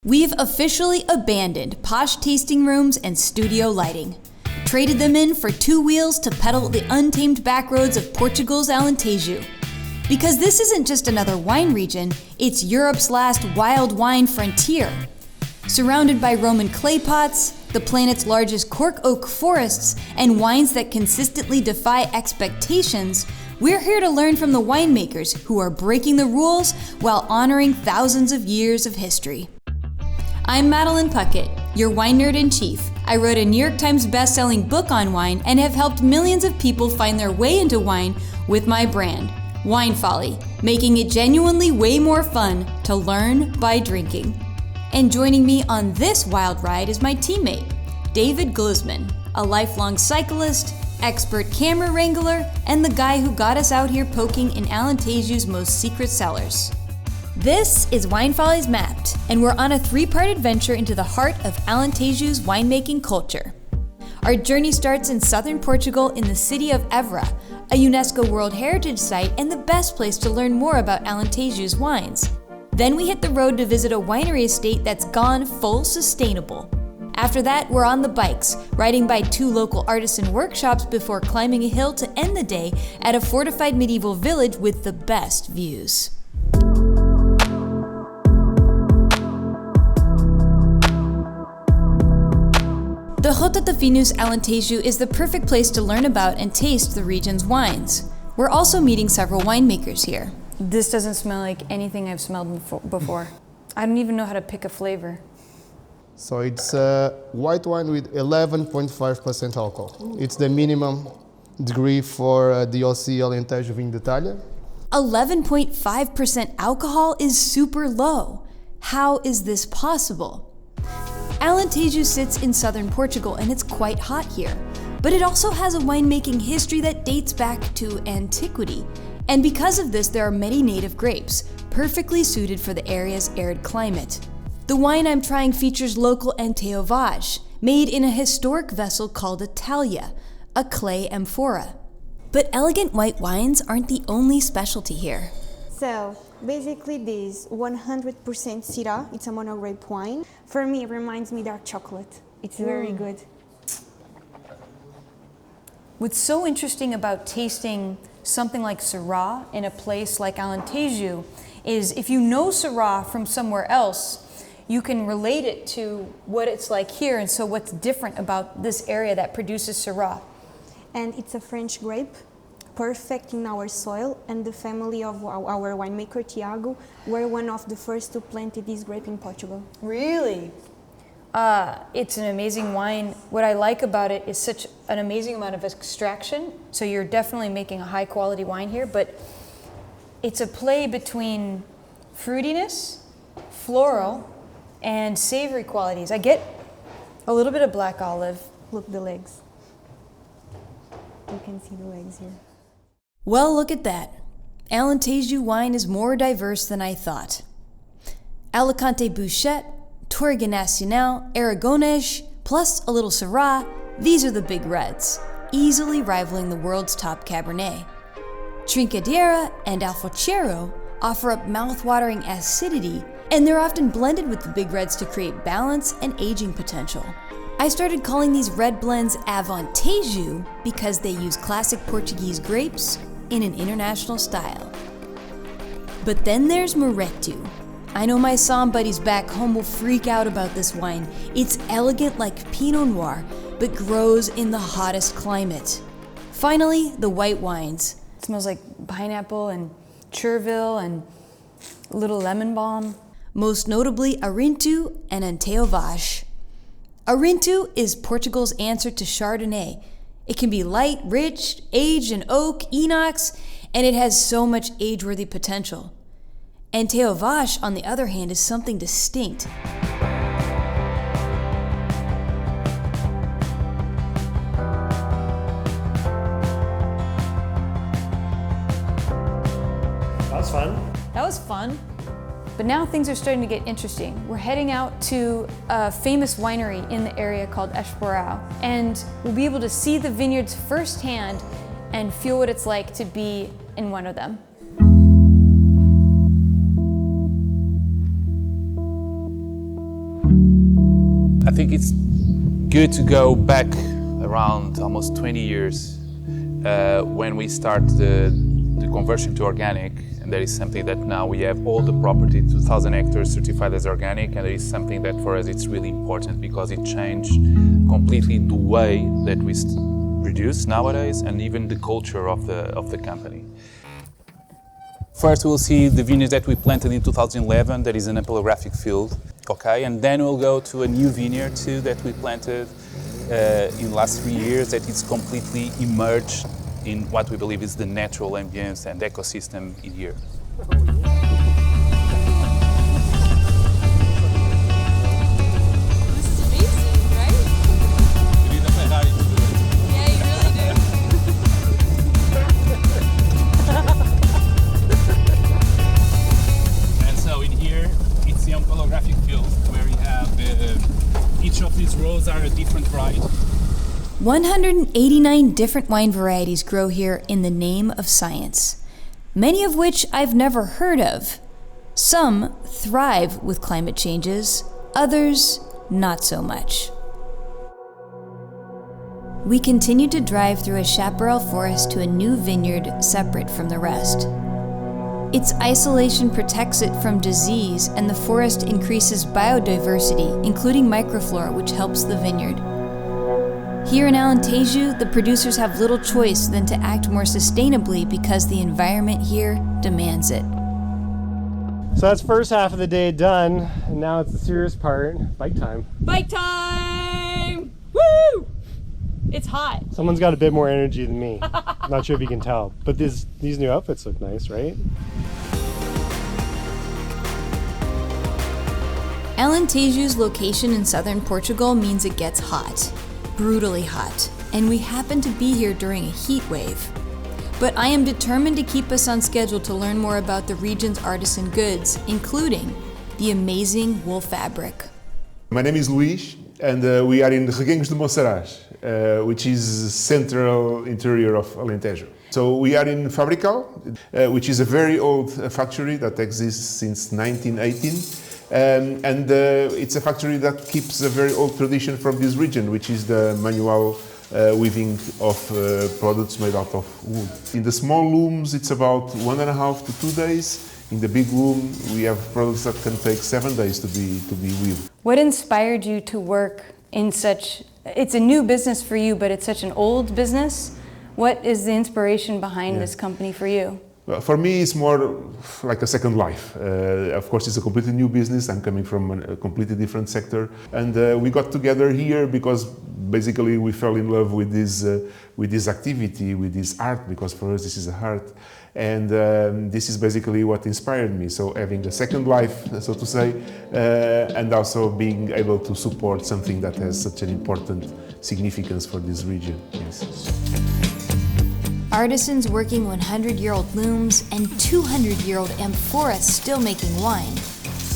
We've officially abandoned posh tasting rooms and studio lighting, traded them in for two wheels to pedal the untamed backroads of Portugal's Alentejo. Because this isn't just another wine region, it's Europe's last wild wine frontier. Surrounded by Roman clay pots, the planet's largest cork oak forests, and wines that consistently defy expectations, we're here to learn from the winemakers who are breaking the rules while honoring thousands of years of history. I'm Madeline Puckette, your wine nerd in chief. I wrote a New York Times best-selling book on wine and have helped millions of people find their way into wine with my brand, Wine Folly, making it genuinely way more fun to learn by drinking. And joining me on this wild ride is my teammate, David Glusman, a lifelong cyclist, expert camera wrangler, and the guy who got us out here poking in Alentejo's most secret cellars. This is Wine Follies Mapped, and we're on a three-part adventure into the heart of Alentejo's winemaking culture. Our journey starts in southern Portugal in the city of Évora, a UNESCO World Heritage Site and the best place to learn more about Alentejo's wines. Then we hit the road to visit a winery estate that's gone full sustainable. After that, we're on the bikes, riding by two local artisan workshops before climbing a hill to end the day at a fortified medieval village with the best views. The Rota de Vinhos Alentejo is the perfect place to learn about and taste the region's wines. We're also meeting several winemakers here. This doesn't smell like anything I've smelled before. I don't even know how to pick a flavor. So it's a white wine with 11.5% alcohol. It's the minimum degree for the OC Alentejo Vinho d'Italia. 11.5% alcohol is super low. How is this possible? Alentejo sits in southern Portugal and it's quite hot here, but it also has a winemaking history that dates back to antiquity. And because of this, there are many native grapes, perfectly suited for the area's arid climate. The wine I'm trying features local terroir, made in a historic vessel called a talha, a clay amphora. But elegant white wines aren't the only specialty here. So basically this 100% Syrah, it's a mono grape wine. For me, it reminds me dark chocolate. It's very good. What's so interesting about tasting something like Syrah in a place like Alentejo is if you know Syrah from somewhere else, you can relate it to what it's like here, and so what's different about this area that produces Syrah. And it's a French grape, perfect in our soil, and the family of our winemaker, Tiago, were one of the first to plant this grape in Portugal. Really? It's an amazing wine. What I like about it is such an amazing amount of extraction. So you're definitely making a high quality wine here, but it's a play between fruitiness, floral, and savory qualities. I get a little bit of black olive. Look, the legs. You can see the legs here. Well, look at that. Alentejo wine is more diverse than I thought. Alicante Bouchette, Touriga Nacional, Aragonês, plus a little Syrah, these are the big reds, easily rivaling the world's top Cabernet. Trincadeira and Alfochero offer up mouth-watering acidity, and they're often blended with the big reds to create balance and aging potential. I started calling these red blends Alentejo because they use classic Portuguese grapes in an international style. But then there's Moreto. I know my Somm buddies back home will freak out about this wine. It's elegant like Pinot Noir, but grows in the hottest climate. Finally, the white wines. It smells like pineapple and chervil and a little lemon balm. Most notably Arinto and Terroir. Arinto is Portugal's answer to Chardonnay. It can be light, rich, aged in oak, inox, and it has so much age-worthy potential. And Terroir, on the other hand, is something distinct. That was fun. That was fun. But now things are starting to get interesting. We're heading out to a famous winery in the area called Estoril, and we'll be able to see the vineyards firsthand and feel what it's like to be in one of them. I think it's good to go back around almost 20 years when we start the conversion to organic, and that is something that now we have all the property, 2,000 hectares certified as organic, and it is something that for us it's really important because it changed completely the way that we produce nowadays and even the culture of the company. First we'll see the vineyard that we planted in 2011, that is an epigraphic field, okay, and then we'll go to a new vineyard too that we planted in the last 3 years that is completely immersed in what we believe is the natural ambience and ecosystem in here. This is amazing, right? You need a Ferrari to do it. Yeah, you really do. And so in here, it's the epigraphic field where we have each of these rows are a different variety. 189 different wine varieties grow here in the name of science, many of which I've never heard of. Some thrive with climate changes, others not so much. We continue to drive through a chaparral forest to a new vineyard separate from the rest. Its isolation protects it from disease, and the forest increases biodiversity, including microflora, which helps the vineyard. Here in Alentejo, the producers have little choice than to act more sustainably because the environment here demands it. So that's first half of the day done, and now it's the serious part, bike time. Bike time! Woo! It's hot. Someone's got a bit more energy than me. Not sure if you can tell, but these new outfits look nice, right? Alentejo's location in southern Portugal means it gets hot. Brutally hot, and we happen to be here during a heat wave. But I am determined to keep us on schedule to learn more about the region's artisan goods, including the amazing wool fabric. My name is Luís, and we are in Reguengos de Monsaraz, which is central interior of Alentejo. So we are in Fabrical, which is a very old factory that exists since 1918. It's a factory that keeps a very old tradition from this region, which is the manual weaving of products made out of wood. In the small looms, it's about 1.5 to 2 days. In the big loom, we have products that can take 7 days to be weaved. What inspired you to work in such, it's a new business for you, but it's such an old business. What is the inspiration behind this company for you? Well, for me, it's more like a second life. Of course, it's a completely new business. I'm coming from a completely different sector. And we got together here because basically we fell in love with this activity, with this art, because for us this is a art. And this is basically what inspired me. So having a second life, so to say, and also being able to support something that has such an important significance for this region. Yes. Artisans working 100-year-old looms and 200-year-old amphoras still making wine.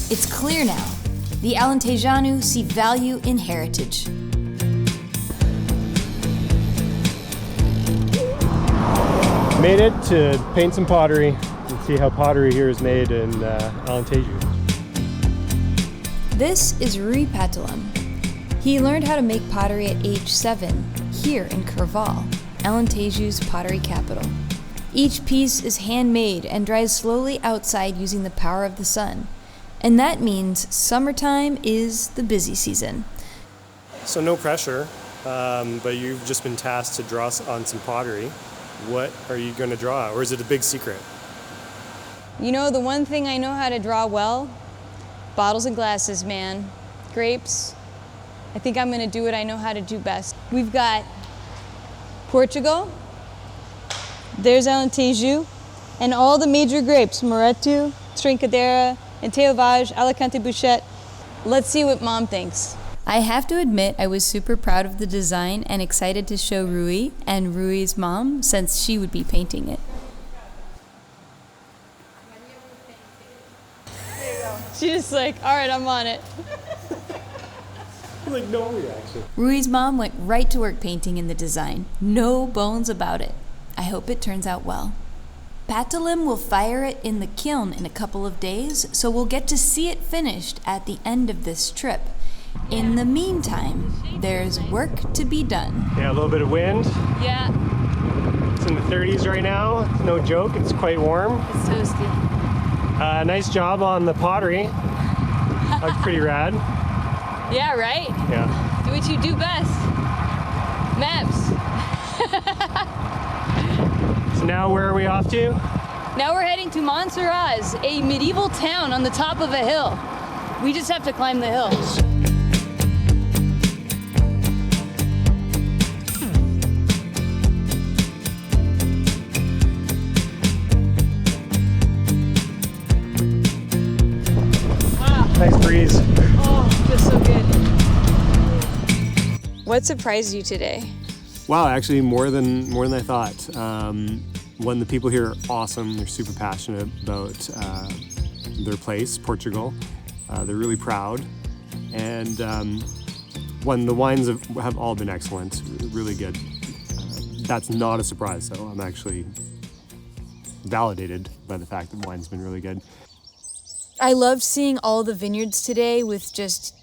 It's clear now, the Alentejano see value in heritage. Made it to paint some pottery and see how pottery here is made in Alentejo. This is Rui Patalam. He learned how to make pottery at age 7 here in Carval, Alentejo's pottery capital. Each piece is handmade and dries slowly outside using the power of the sun. And that means summertime is the busy season. So no pressure, but you've just been tasked to draw on some pottery. What are you going to draw, or is it a big secret? You know, the one thing I know how to draw well, bottles and glasses, man. Grapes. I think I'm going to do what I know how to do best. We've got Portugal, there's Alentejo, and all the major grapes, Moreto, Trincadeira, Alentejo, Alicante Bouchette. Let's see what Mom thinks. I have to admit I was super proud of the design and excited to show Rui and Rui's mom since she would be painting it. She's just like, all right, I'm on it. Like no reaction. Rui's mom went right to work painting in the design. No bones about it. I hope it turns out well. Patalim will fire it in the kiln in a couple of days, so we'll get to see it finished at the end of this trip. In the meantime, there's work to be done. Yeah, a little bit of wind. Yeah, It's in the 30s right now. It's no joke. It's quite warm. it's toasty. Nice job on the pottery. That's pretty rad. Yeah, right? Yeah. Do what you do best. Maps. So now where are we off to? Now we're heading to Montserrat, a medieval town on the top of a hill. We just have to climb the hill. Nice breeze. Oh, just so good. What surprised you today? Wow, actually more than I thought. One, the people here are awesome. They're super passionate about their place, Portugal. They're really proud. And one, the wines have all been excellent, really good. That's not a surprise, so I'm actually validated by the fact that wine's been really good. I loved seeing all the vineyards today with just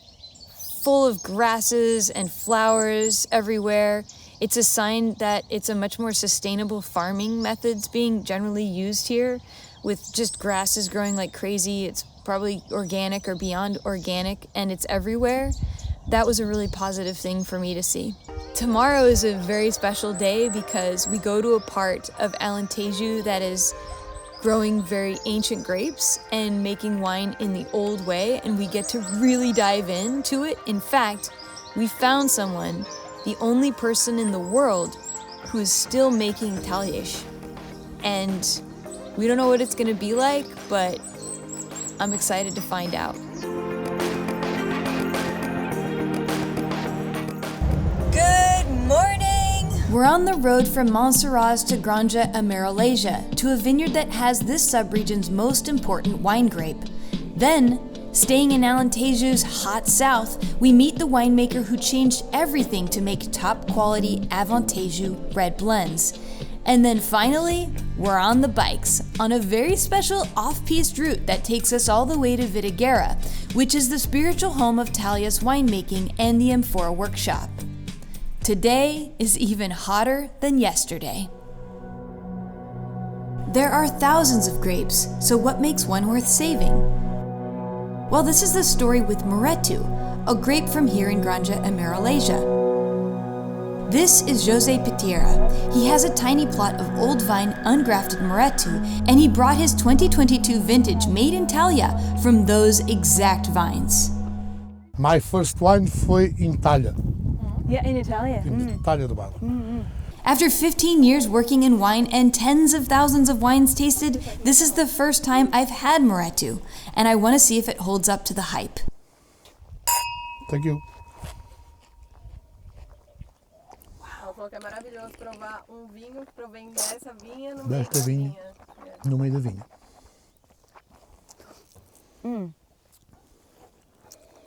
full of grasses and flowers everywhere. It's a sign that it's a much more sustainable farming methods being generally used here, with just grasses growing like crazy. It's probably organic or beyond organic, and it's everywhere. That was a really positive thing for me to see. Tomorrow is a very special day because we go to a part of Alentejo that is growing very ancient grapes and making wine in the old way, and we get to really dive into it. In fact, we found someone, the only person in the world, who is still making talhas. And we don't know what it's gonna be like, but I'm excited to find out. Good morning! We're on the road from Montserrat to Granja Amareleja, to a vineyard that has this subregion's most important wine grape. Then, staying in Alentejo's hot south, we meet the winemaker who changed everything to make top-quality Alentejo red blends. And then finally, we're on the bikes, on a very special off-piste route that takes us all the way to Videgueira, which is the spiritual home of Talhas winemaking and the Amphora workshop. Today is even hotter than yesterday. There are thousands of grapes, so what makes one worth saving? Well, this is the story with Moretu, a grape from here in Granja Amareleja. This is José Pitera. He has a tiny plot of old vine ungrafted Moretu, and he brought his 2022 vintage made in Talha from those exact vines. My first wine foi em Talha, Yeah, in Italia. in Talha do Bairro. After 15 years working in wine and tens of thousands of wines tasted, this is the first time I've had Moretu, and I want to see if it holds up to the hype. Thank you. É maravilhoso provar vinho que provém dessa vinha no meio Desta da vinha, no meio da vinha.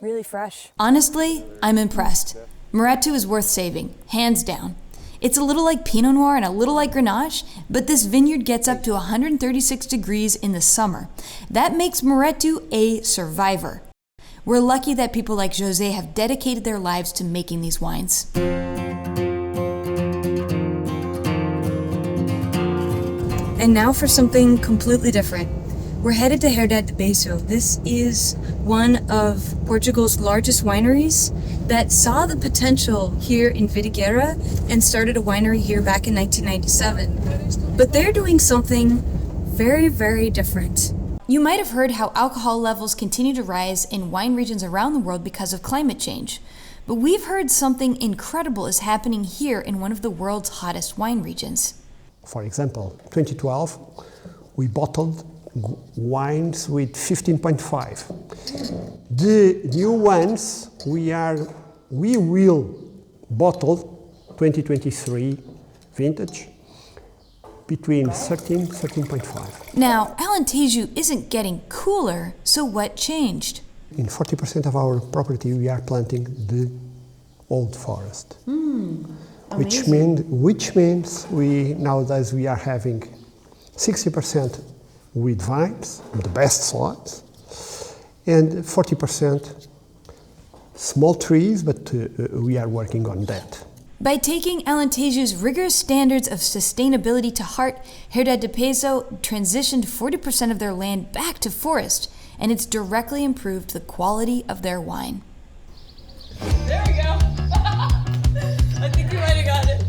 Really fresh. Honestly, I'm impressed. Moretu is worth saving, hands down. It's a little like Pinot Noir and a little like Grenache, but this vineyard gets up to 136 degrees in the summer. That makes Moretu a survivor. We're lucky that people like José have dedicated their lives to making these wines. And now for something completely different. We're headed to Herdade de Beso. This is one of Portugal's largest wineries that saw the potential here in Videgueira and started a winery here back in 1997. But they're doing something very, very different. You might have heard how alcohol levels continue to rise in wine regions around the world because of climate change. But we've heard something incredible is happening here in one of the world's hottest wine regions. For example, 2012, we bottled wines with 15.5. The new ones we will bottle 2023 vintage between 13.5. Now, Alentejo isn't getting cooler, so what changed? In 40% of our property, we are planting the old forest. Which means we nowadays we are having 60% with vines, the best soils, and 40% small trees, but we are working on that. By taking Alentejo's rigorous standards of sustainability to heart, Herdade de Peso transitioned 40% of their land back to forest, and it's directly improved the quality of their wine. There we go. I think you might have got it.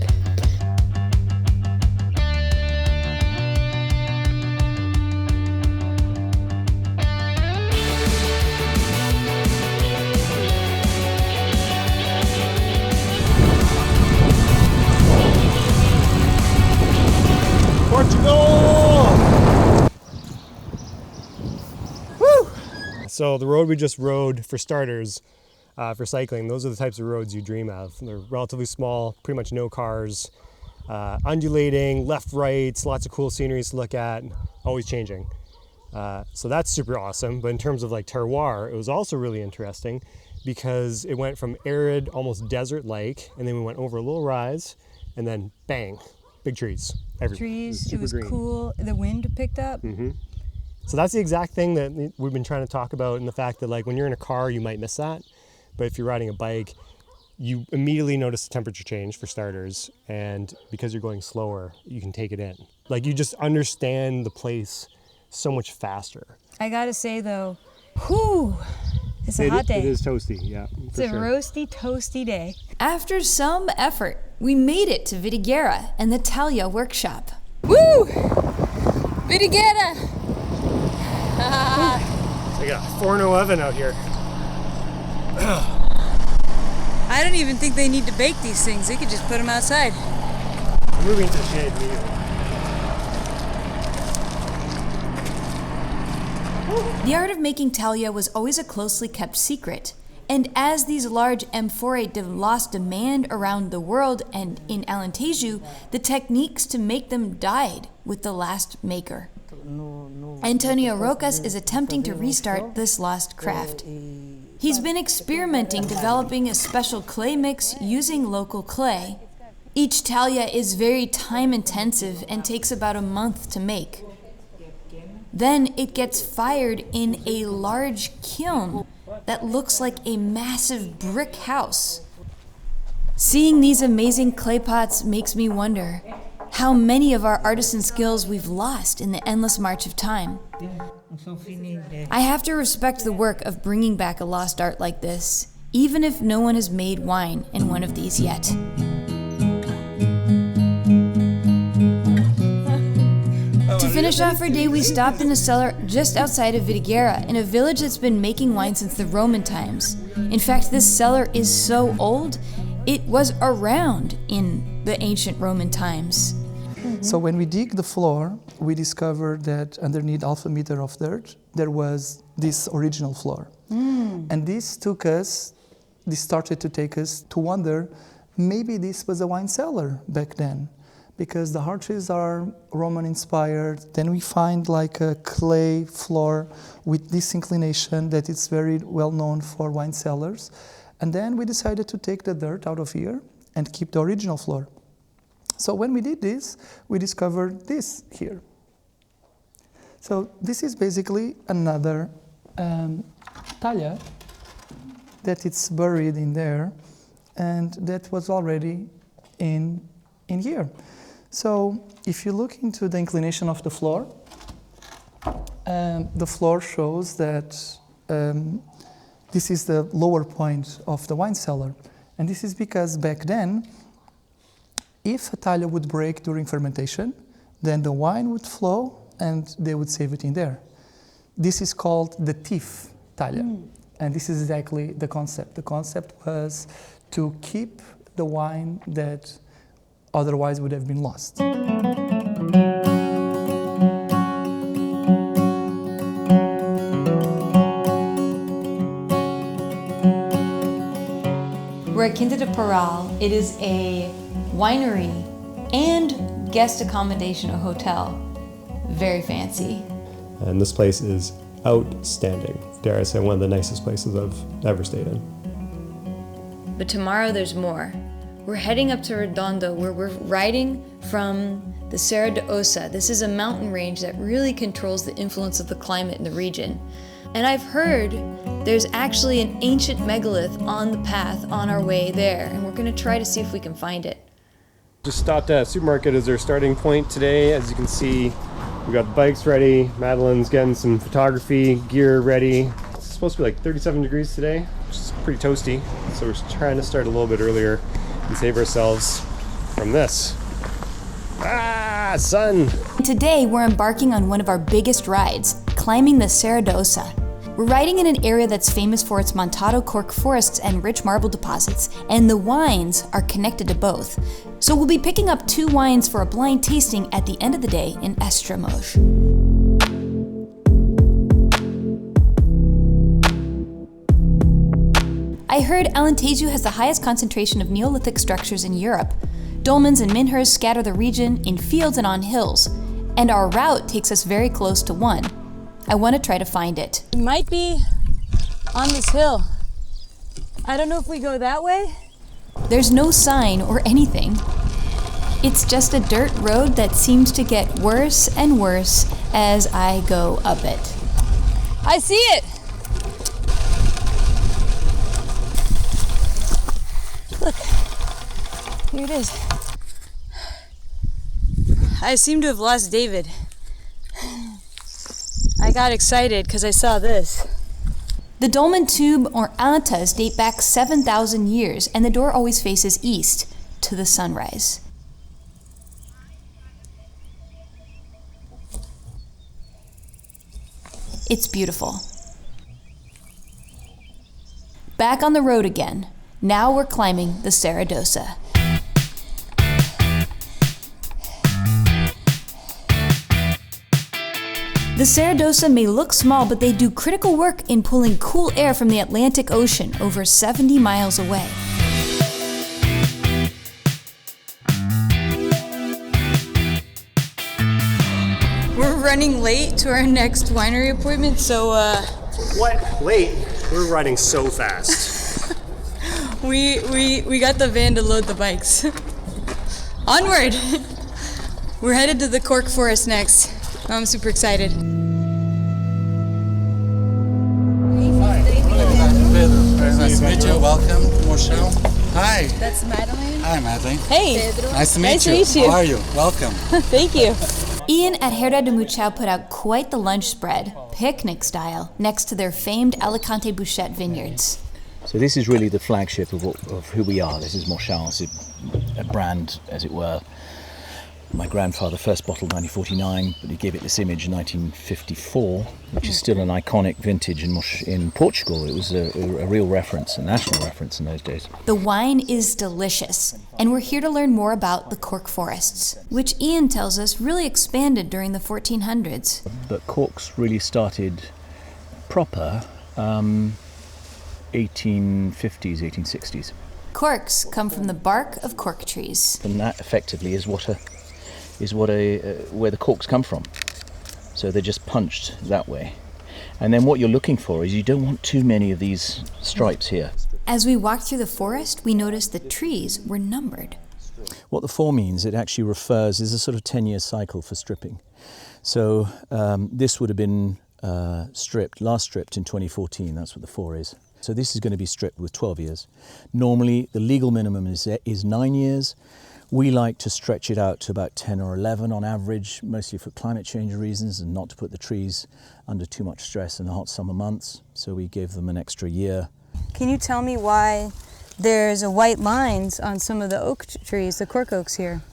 Portugal! Woo! So the road we just rode, for starters, for cycling, those are the types of roads you dream of. They're relatively small, pretty much no cars, undulating, left, rights, lots of cool sceneries to look at, always changing. So that's super awesome. But in terms of like terroir, it was also really interesting because it went from arid, almost desert-like, and then we went over a little rise, and then bang, big trees everywhere. Trees, it was green. cool, the wind picked up. Mm-hmm. So that's the exact thing that we've been trying to talk about, and the fact that like when you're in a car, you might miss that. But if you're riding a bike, you immediately notice the temperature change for starters, and because you're going slower, you can take it in. Like you just understand the place so much faster. I gotta say though, whew, it's a hot day. It is toasty, yeah. It's a roasty, toasty day. After some effort, we made it to Vidigueira and the Talia workshop. Woo! Vidigueira! We got a Forno oven out here. I don't even think they need to bake these things. They could just put them outside. I'm moving to the shade immediately. The art of making Talia was always a closely kept secret. And as these large amphora lost demand around the world and in Alentejo, the techniques to make them died with the last maker. Antonio Rocas is attempting to restart this lost craft. He's been experimenting developing a special clay mix using local clay. Each Talia is very time intensive and takes about a month to make. Then it gets fired in a large kiln that looks like a massive brick house. Seeing these amazing clay pots makes me wonder how many of our artisan skills we've lost in the endless march of time. I have to respect the work of bringing back a lost art like this, even if no one has made wine in one of these yet. To finish off our day, we stopped in a cellar just outside of Vidigueira, in a village that's been making wine since the Roman times. In fact, this cellar is so old, it was around in the ancient Roman times. So when we dig the floor, we discovered that underneath half a meter of dirt, there was this original floor. And this started to take us to wonder, maybe this was a wine cellar back then, because the arches are Roman inspired. Then we find like a clay floor with this inclination that is very well known for wine cellars. And then we decided to take the dirt out of here and keep the original floor. So when we did this, we discovered this here. So this is basically another Talia that it's buried in there, and that was already in here. So if you look into the inclination of the floor shows that this is the lower point of the wine cellar. And this is because back then, if a Talia would break during fermentation, then the wine would flow and they would save it in there. This is called the thief Talia. And this is exactly the concept. The concept was to keep the wine that otherwise would have been lost. We're at Quinta de Paral. It is a winery and guest accommodation, a hotel. Very fancy. And this place is outstanding. Dare I say, one of the nicest places I've ever stayed in. But tomorrow there's more. We're heading up to Redondo, where we're riding from the Serra de Ossa. This is a mountain range that really controls the influence of the climate in the region. And I've heard there's actually an ancient megalith on the path on our way there, and we're gonna try to see if we can find it. Just stopped at a supermarket as our starting point today. As you can see, we got the bikes ready. Madeline's getting some photography gear ready. It's supposed to be like 37 degrees today, which is pretty toasty. So we're trying to start a little bit earlier and save ourselves from this. Ah, sun! Today we're embarking on one of our biggest rides, climbing the Serradosa. We're riding in an area that's famous for its montado cork forests and rich marble deposits, and the wines are connected to both. So we'll be picking up 2 wines for a blind tasting at the end of the day in Estremoz. I heard Alentejo has the highest concentration of Neolithic structures in Europe. Dolmens and menhirs scatter the region in fields and on hills, and our route takes us very close to one. I want to try to find it. It might be on this hill. I don't know if we go that way. There's no sign or anything. It's just a dirt road that seems to get worse and worse as I go up it. I see it! Look, here it is. I seem to have lost David. I got excited because I saw this. The dolmen tube or antas date back 7,000 years, and the door always faces east to the sunrise. It's beautiful. Back on the road again. Now we're climbing the Serradosa. The Serradosa may look small, but they do critical work in pulling cool air from the Atlantic Ocean over 70 miles away. We're running late to our next winery appointment, so What? Late? We're riding so fast. we got the van to load the bikes. Onward! We're headed to the cork forest next. I'm super excited. Very nice to meet you. Welcome, Marshall. Hi. That's Madeline. Hi, Madeline. Hey! Pedro. Nice to meet Nice you. to meet you. How are you? Welcome. Thank you. Ian at Herda de Muchau put out quite the lunch spread, picnic style, next to their famed Alicante Bouchette vineyards. So this is really the flagship of who we are. This is Marchal, a brand, as it were. My grandfather first bottled 1949, but he gave it this image in 1954, which is still an iconic vintage in Portugal. It was a real reference, a national reference in those days. The wine is delicious, and we're here to learn more about the cork forests, which Ian tells us really expanded during the 1400s. But corks really started proper 1850s, 1860s. Corks come from the bark of cork trees. And that effectively is where the corks come from. So they're just punched that way. And then what you're looking for is you don't want too many of these stripes here. As we walked through the forest, we noticed the trees were numbered. What the 4 means, it actually refers, is a sort of 10-year cycle for stripping. So this would have been last stripped in 2014, that's what the 4 is. So this is going to be stripped with 12 years. Normally the legal minimum is 9 years. We like to stretch it out to about 10 or 11 on average, mostly for climate change reasons and not to put the trees under too much stress in the hot summer months. So we give them an extra year. Can you tell me why there's a white lines on some of the oak trees, the cork oaks here?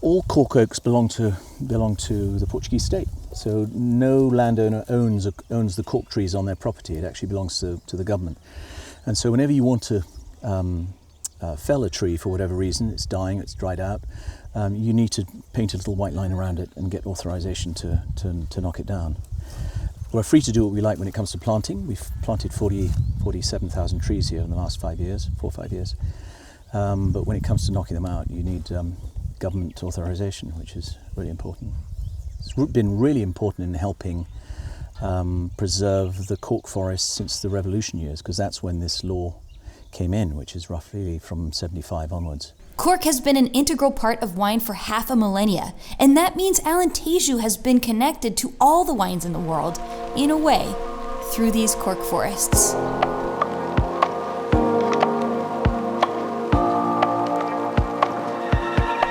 All cork oaks belong to the Portuguese state. So no landowner owns the cork trees on their property. It actually belongs to the government. And so whenever you want to fell a tree for whatever reason, it's dying, it's dried out, you need to paint a little white line around it and get authorization to knock it down. We're free to do what we like when it comes to planting. We've planted 47,000 trees here in the last 4 or 5 years. But when it comes to knocking them out, you need government authorization, which is really important. It's been really important in helping preserve the cork forest since the revolution years, because that's when this law came in, which is roughly from 75 onwards. Cork has been an integral part of wine for half a millennia, and that means Alentejo has been connected to all the wines in the world, in a way, through these cork forests.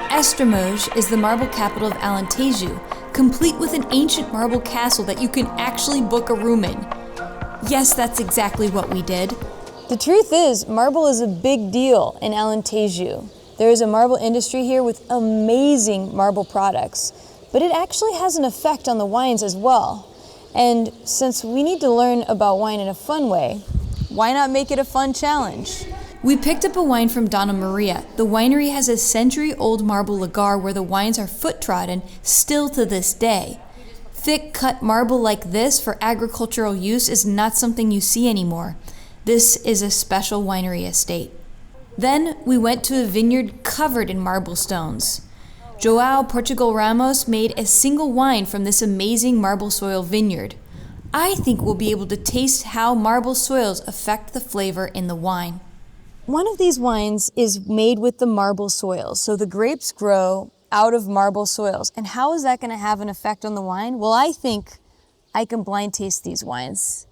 Estremoz is the marble capital of Alentejo, complete with an ancient marble castle that you can actually book a room in. Yes, that's exactly what we did. The truth is, marble is a big deal in Alentejo. There is a marble industry here with amazing marble products, but it actually has an effect on the wines as well. And since we need to learn about wine in a fun way, why not make it a fun challenge? We picked up a wine from Donna Maria. The winery has a century-old marble lagar where the wines are foot-trodden still to this day. Thick-cut marble like this for agricultural use is not something you see anymore. This is a special winery estate. Then we went to a vineyard covered in marble stones. João Portugal Ramos made a single wine from this amazing marble soil vineyard. I think we'll be able to taste how marble soils affect the flavor in the wine. One of these wines is made with the marble soils. So the grapes grow out of marble soils. And how is that going to have an effect on the wine? Well, I think I can blind taste these wines.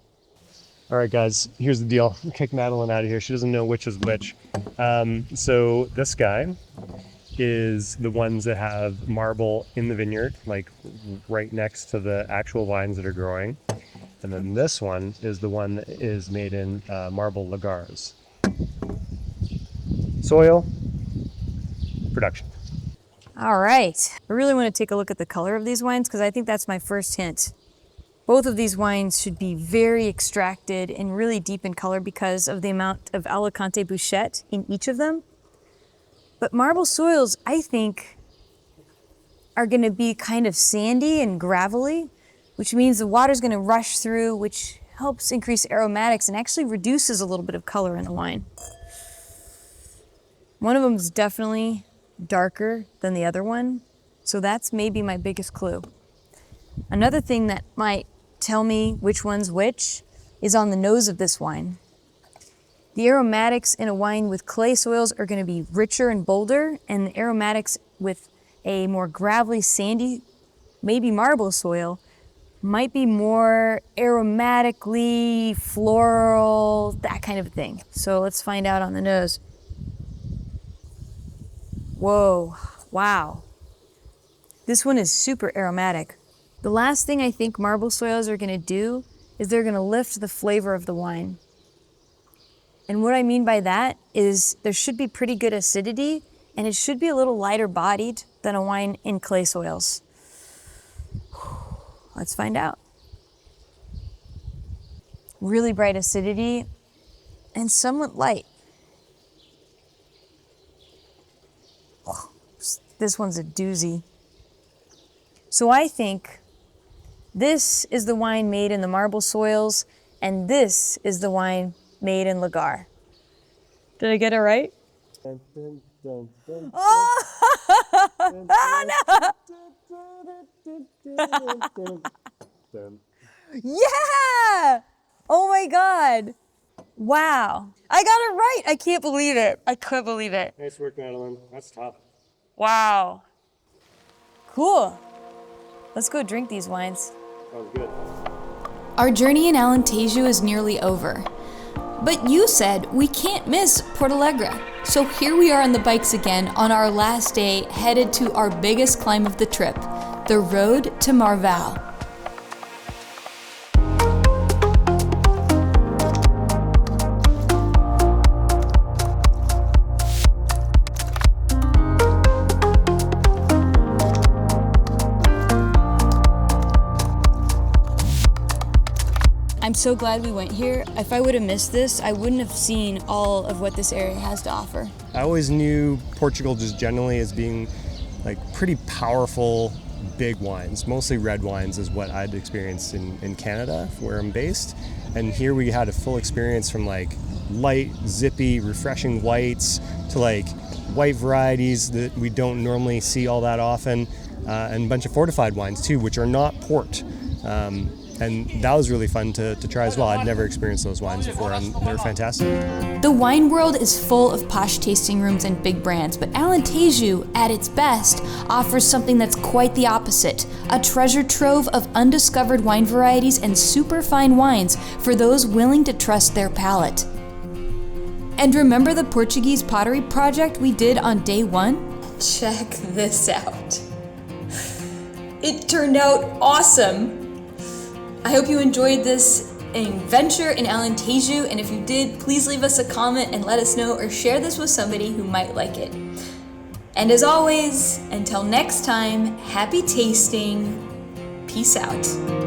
All right, guys, here's the deal. Kick Madeline out of here. She doesn't know which is which. So this guy is the ones that have marble in the vineyard, like right next to the actual vines that are growing. And then this one is the one that is made in marble lagars. Soil, production. All right. I really want to take a look at the color of these wines because I think that's my first hint. Both of these wines should be very extracted and really deep in color because of the amount of Alicante Bouchette in each of them. But marble soils, I think, are going to be kind of sandy and gravelly, which means the water's going to rush through, which helps increase aromatics and actually reduces a little bit of color in the wine. One of them is definitely darker than the other one, so that's maybe my biggest clue. Another thing that might tell me which one's which is on the nose of this wine. The aromatics in a wine with clay soils are going to be richer and bolder, and the aromatics with a more gravelly, sandy, maybe marble soil might be more aromatically floral, that kind of thing. So let's find out on the nose. Whoa, wow. This one is super aromatic. The last thing I think marble soils are gonna do is they're gonna lift the flavor of the wine. And what I mean by that is there should be pretty good acidity and it should be a little lighter bodied than a wine in clay soils. Let's find out. Really bright acidity and somewhat light. This one's a doozy. So I think this is the wine made in the marble soils, and this is the wine made in lagar. Did I get it right? No! Yeah! Oh my God. Wow. I got it right. I can't believe it. I couldn't believe it. Nice work, Madeline. That's tough. Wow. Cool. Let's go drink these wines. Sounds good. Our journey in Alentejo is nearly over. But you said we can't miss Porto Alegre. So here we are on the bikes again on our last day, headed to our biggest climb of the trip, the road to Marval. I'm so glad we went here. If I would have missed this, I wouldn't have seen all of what this area has to offer. I always knew Portugal just generally as being like pretty powerful, big wines. Mostly red wines is what I'd experienced in Canada, where I'm based. And here we had a full experience from like light, zippy, refreshing whites to like white varieties that we don't normally see all that often, and a bunch of fortified wines too, which are not port. And that was really fun to try as well. I'd never experienced those wines before, and they were fantastic. The wine world is full of posh tasting rooms and big brands, but Alentejo, at its best, offers something that's quite the opposite, a treasure trove of undiscovered wine varieties and superfine wines for those willing to trust their palate. And remember the Portuguese pottery project we did on day 1? Check this out. It turned out awesome. I hope you enjoyed this adventure in Alentejo, and if you did, please leave us a comment and let us know, or share this with somebody who might like it. And as always, until next time, happy tasting. Peace out.